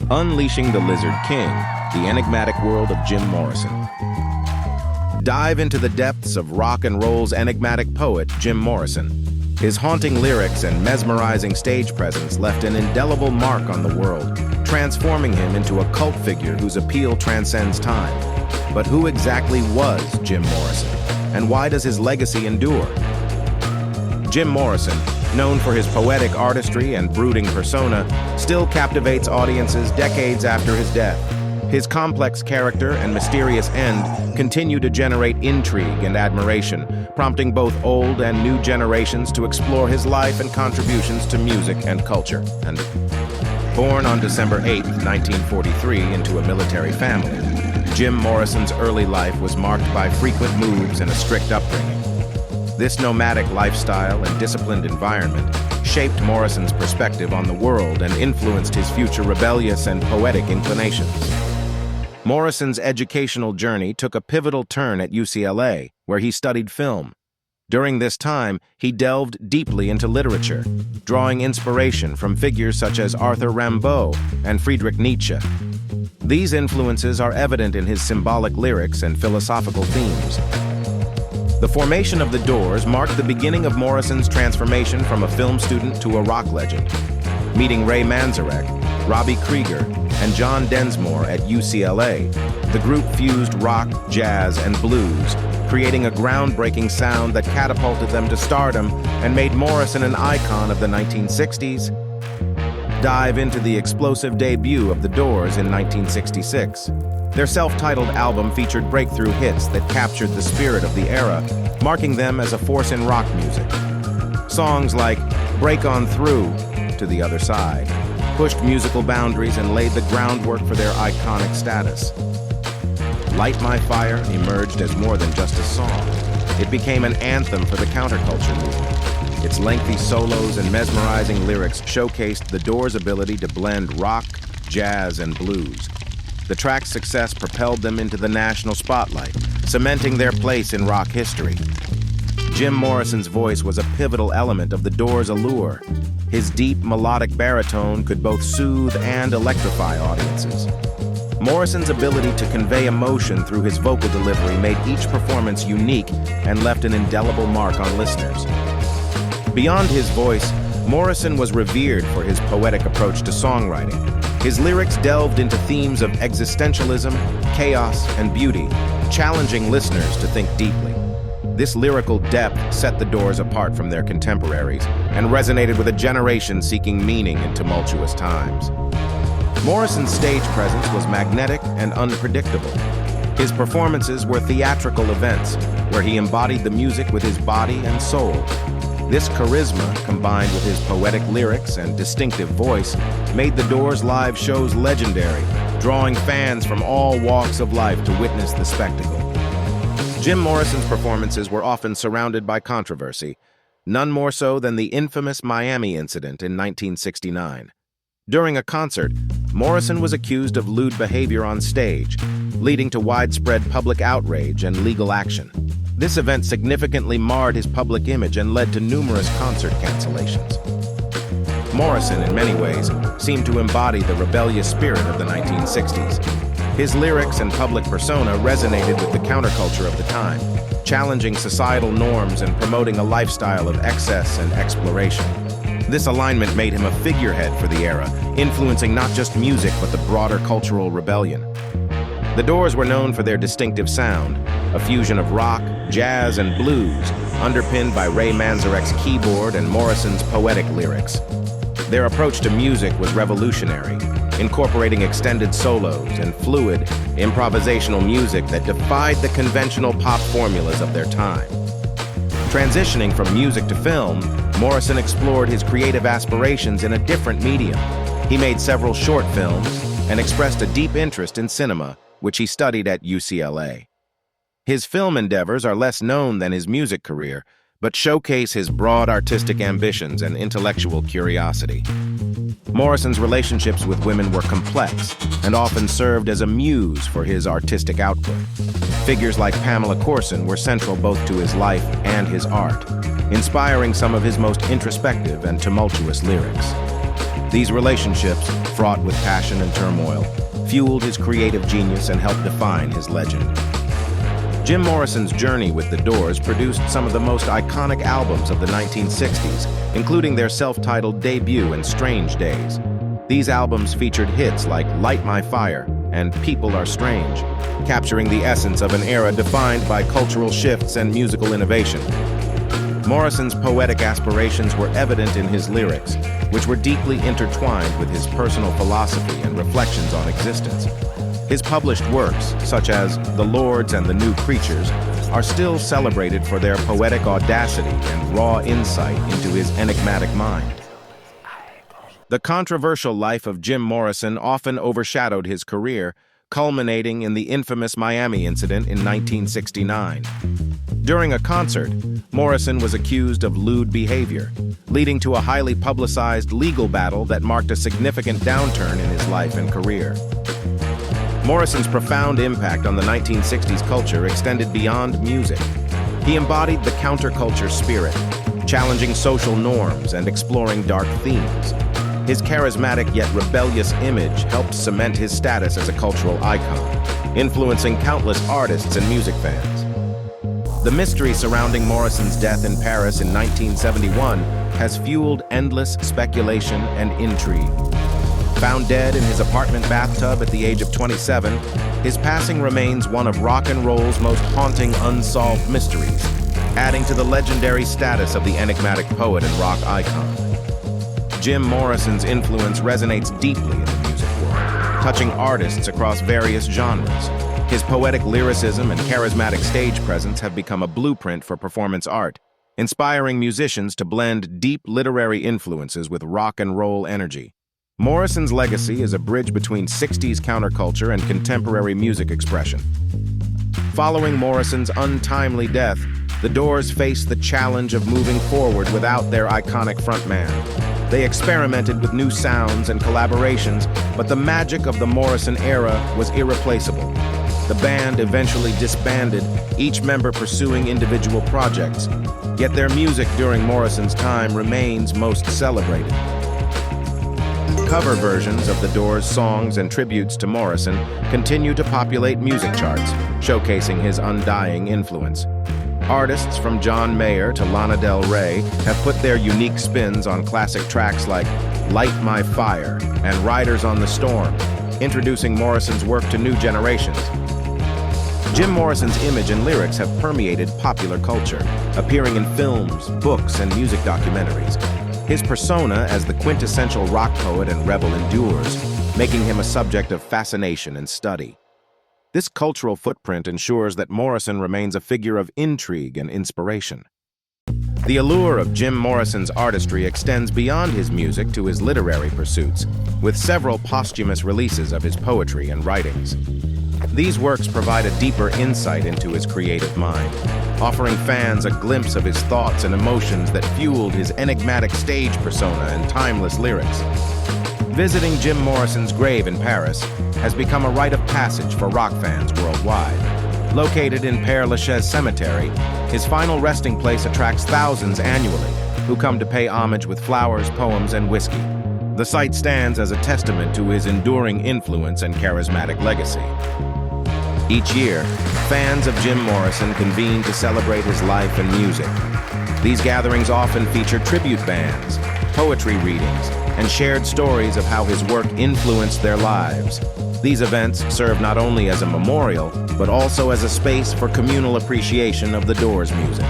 Unleashing the Lizard King, the enigmatic world of Jim Morrison. Dive into the depths of rock and roll's enigmatic poet, Jim Morrison. His haunting lyrics and mesmerizing stage presence left an indelible mark on the world, transforming him into a cult figure whose appeal transcends time. But who exactly was Jim Morrison, and why does his legacy endure? Jim Morrison, known for his poetic artistry and brooding persona, still captivates audiences decades after his death. His complex character and mysterious end continue to generate intrigue and admiration, prompting both old and new generations to explore his life and contributions to music and culture. And born on December 8, 1943, into a military family, Jim Morrison's early life was marked by frequent moves and a strict upbringing. This nomadic lifestyle and disciplined environment shaped Morrison's perspective on the world and influenced his future rebellious and poetic inclinations. Morrison's educational journey took a pivotal turn at UCLA, where he studied film. During this time, he delved deeply into literature, drawing inspiration from figures such as Arthur Rimbaud and Friedrich Nietzsche. These influences are evident in his symbolic lyrics and philosophical themes. The formation of The Doors marked the beginning of Morrison's transformation from a film student to a rock legend. Meeting Ray Manzarek, Robbie Krieger, and John Densmore at UCLA, the group fused rock, jazz, and blues, creating a groundbreaking sound that catapulted them to stardom and made Morrison an icon of the 1960s. Dive into the explosive debut of The Doors in 1966. Their self-titled album featured breakthrough hits that captured the spirit of the era, marking them as a force in rock music. Songs like Break On Through, To the Other Side, pushed musical boundaries and laid the groundwork for their iconic status. Light My Fire emerged as more than just a song. It became an anthem for the counterculture movement. Its lengthy solos and mesmerizing lyrics showcased The Doors' ability to blend rock, jazz, and blues. The track's success propelled them into the national spotlight, cementing their place in rock history. Jim Morrison's voice was a pivotal element of The Doors' allure. His deep, melodic baritone could both soothe and electrify audiences. Morrison's ability to convey emotion through his vocal delivery made each performance unique and left an indelible mark on listeners. Beyond his voice, Morrison was revered for his poetic approach to songwriting. His lyrics delved into themes of existentialism, chaos, and beauty, challenging listeners to think deeply. This lyrical depth set The Doors apart from their contemporaries and resonated with a generation seeking meaning in tumultuous times. Morrison's stage presence was magnetic and unpredictable. His performances were theatrical events where he embodied the music with his body and soul. This charisma, combined with his poetic lyrics and distinctive voice, made The Doors' live shows legendary, drawing fans from all walks of life to witness the spectacle. Jim Morrison's performances were often surrounded by controversy, none more so than the infamous Miami incident in 1969. During a concert, Morrison was accused of lewd behavior on stage, leading to widespread public outrage and legal action. This event significantly marred his public image and led to numerous concert cancellations. Morrison, in many ways, seemed to embody the rebellious spirit of the 1960s. His lyrics and public persona resonated with the counterculture of the time, challenging societal norms and promoting a lifestyle of excess and exploration. This alignment made him a figurehead for the era, influencing not just music but the broader cultural rebellion. The Doors were known for their distinctive sound, a fusion of rock, jazz, and blues, underpinned by Ray Manzarek's keyboard and Morrison's poetic lyrics. Their approach to music was revolutionary, incorporating extended solos and fluid, improvisational music that defied the conventional pop formulas of their time. Transitioning from music to film, Morrison explored his creative aspirations in a different medium. He made several short films and expressed a deep interest in cinema, which he studied at UCLA. His film endeavors are less known than his music career, but showcase his broad artistic ambitions and intellectual curiosity. Morrison's relationships with women were complex and often served as a muse for his artistic output. Figures like Pamela Corson were central both to his life and his art, inspiring some of his most introspective and tumultuous lyrics. These relationships, fraught with passion and turmoil, fueled his creative genius and helped define his legend. Jim Morrison's journey with The Doors produced some of the most iconic albums of the 1960s, including their self-titled debut and Strange Days. These albums featured hits like Light My Fire and People Are Strange, capturing the essence of an era defined by cultural shifts and musical innovation. Morrison's poetic aspirations were evident in his lyrics, which were deeply intertwined with his personal philosophy and reflections on existence. His published works, such as The Lords and the New Creatures, are still celebrated for their poetic audacity and raw insight into his enigmatic mind. The controversial life of Jim Morrison often overshadowed his career, culminating in the infamous Miami incident in 1969. During a concert, Morrison was accused of lewd behavior, leading to a highly publicized legal battle that marked a significant downturn in his life and career. Morrison's profound impact on the 1960s culture extended beyond music. He embodied the counterculture spirit, challenging social norms and exploring dark themes. His charismatic yet rebellious image helped cement his status as a cultural icon, influencing countless artists and music fans. The mystery surrounding Morrison's death in Paris in 1971 has fueled endless speculation and intrigue. Found dead in his apartment bathtub at the age of 27, his passing remains one of rock and roll's most haunting unsolved mysteries, adding to the legendary status of the enigmatic poet and rock icon. Jim Morrison's influence resonates deeply in the music world, touching artists across various genres. His poetic lyricism and charismatic stage presence have become a blueprint for performance art, inspiring musicians to blend deep literary influences with rock and roll energy. Morrison's legacy is a bridge between 60s counterculture and contemporary music expression. Following Morrison's untimely death, The Doors faced the challenge of moving forward without their iconic frontman. They experimented with new sounds and collaborations, but the magic of the Morrison era was irreplaceable. The band eventually disbanded, each member pursuing individual projects, yet their music during Morrison's time remains most celebrated. Cover versions of The Doors' songs and tributes to Morrison continue to populate music charts, showcasing his undying influence. Artists from John Mayer to Lana Del Rey have put their unique spins on classic tracks like Light My Fire and Riders on the Storm, introducing Morrison's work to new generations. Jim Morrison's image and lyrics have permeated popular culture, appearing in films, books, and music documentaries. His persona as the quintessential rock poet and rebel endures, making him a subject of fascination and study. This cultural footprint ensures that Morrison remains a figure of intrigue and inspiration. The allure of Jim Morrison's artistry extends beyond his music to his literary pursuits, with several posthumous releases of his poetry and writings. These works provide a deeper insight into his creative mind, offering fans a glimpse of his thoughts and emotions that fueled his enigmatic stage persona and timeless lyrics. Visiting Jim Morrison's grave in Paris has become a rite of passage for rock fans worldwide. Located in Père Lachaise Cemetery, his final resting place attracts thousands annually who come to pay homage with flowers, poems, and whiskey. The site stands as a testament to his enduring influence and charismatic legacy. Each year, fans of Jim Morrison convene to celebrate his life and music. These gatherings often feature tribute bands, poetry readings, and shared stories of how his work influenced their lives. These events serve not only as a memorial, but also as a space for communal appreciation of The Doors' music.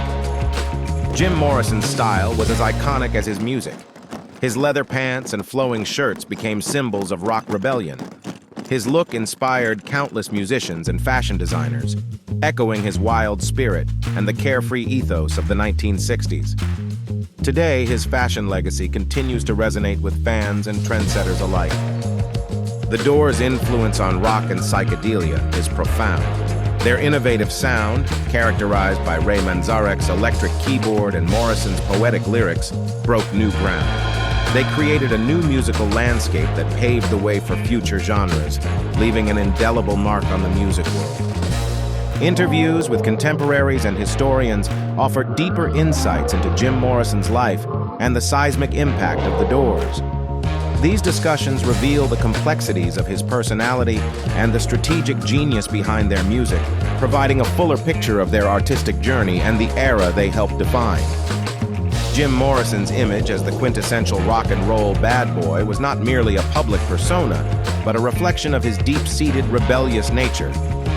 Jim Morrison's style was as iconic as his music. His leather pants and flowing shirts became symbols of rock rebellion. His look inspired countless musicians and fashion designers, echoing his wild spirit and the carefree ethos of the 1960s. Today, his fashion legacy continues to resonate with fans and trendsetters alike. The Doors' influence on rock and psychedelia is profound. Their innovative sound, characterized by Ray Manzarek's electric keyboard and Morrison's poetic lyrics, broke new ground. They created a new musical landscape that paved the way for future genres, leaving an indelible mark on the music world. Interviews with contemporaries and historians offer deeper insights into Jim Morrison's life and the seismic impact of The Doors. These discussions reveal the complexities of his personality and the strategic genius behind their music, providing a fuller picture of their artistic journey and the era they helped define. Jim Morrison's image as the quintessential rock and roll bad boy was not merely a public persona, but a reflection of his deep-seated rebellious nature.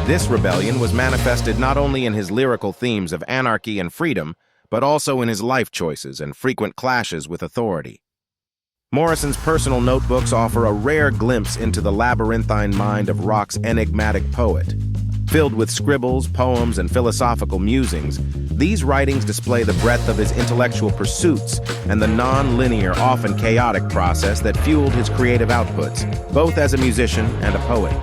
This rebellion was manifested not only in his lyrical themes of anarchy and freedom, but also in his life choices and frequent clashes with authority. Morrison's personal notebooks offer a rare glimpse into the labyrinthine mind of rock's enigmatic poet. Filled with scribbles, poems, and philosophical musings, these writings display the breadth of his intellectual pursuits and the non-linear, often chaotic process that fueled his creative outputs, both as a musician and a poet.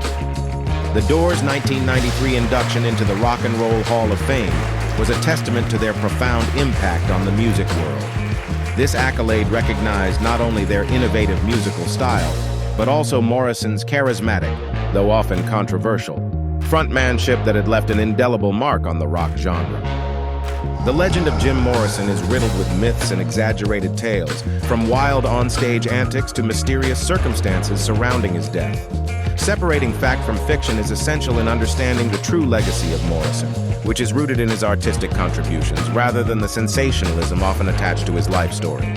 The Doors' 1993 induction into the Rock and Roll Hall of Fame was a testament to their profound impact on the music world. This accolade recognized not only their innovative musical style, but also Morrison's charismatic, though often controversial, frontmanship that had left an indelible mark on the rock genre. The legend of Jim Morrison is riddled with myths and exaggerated tales, from wild onstage antics to mysterious circumstances surrounding his death. Separating fact from fiction is essential in understanding the true legacy of Morrison, which is rooted in his artistic contributions rather than the sensationalism often attached to his life story.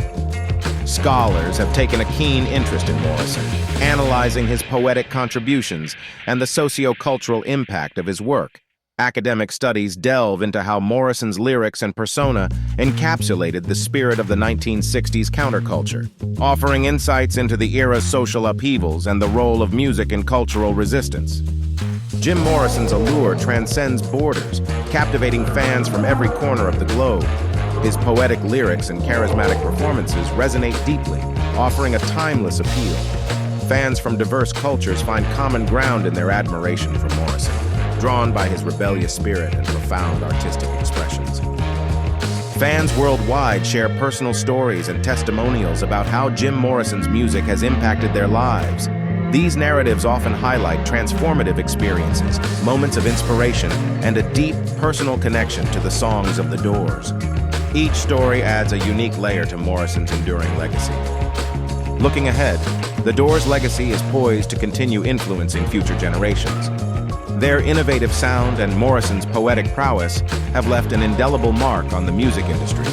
Scholars have taken a keen interest in Morrison, analyzing his poetic contributions and the socio-cultural impact of his work. Academic studies delve into how Morrison's lyrics and persona encapsulated the spirit of the 1960s counterculture, offering insights into the era's social upheavals and the role of music in cultural resistance. Jim Morrison's allure transcends borders, captivating fans from every corner of the globe. His poetic lyrics and charismatic performances resonate deeply, offering a timeless appeal. Fans from diverse cultures find common ground in their admiration for Morrison, drawn by his rebellious spirit and profound artistic expressions. Fans worldwide share personal stories and testimonials about how Jim Morrison's music has impacted their lives. These narratives often highlight transformative experiences, moments of inspiration, and a deep personal connection to the songs of The Doors. Each story adds a unique layer to Morrison's enduring legacy. Looking ahead, The Doors' legacy is poised to continue influencing future generations. Their innovative sound and Morrison's poetic prowess have left an indelible mark on the music industry.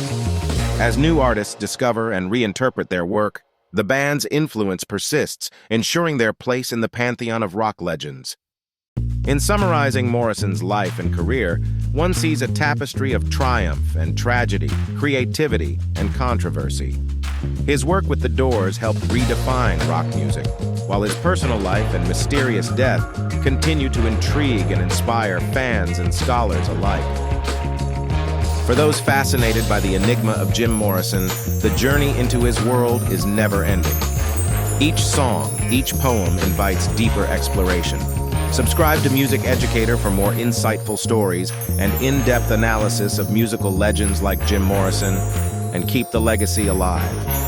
As new artists discover and reinterpret their work, the band's influence persists, ensuring their place in the pantheon of rock legends. In summarizing Morrison's life and career, one sees a tapestry of triumph and tragedy, creativity and controversy. His work with The Doors helped redefine rock music, while his personal life and mysterious death continue to intrigue and inspire fans and scholars alike. For those fascinated by the enigma of Jim Morrison, the journey into his world is never-ending. Each song, each poem invites deeper exploration. Subscribe to Music Educator for more insightful stories and in-depth analysis of musical legends like Jim Morrison, and keep the legacy alive.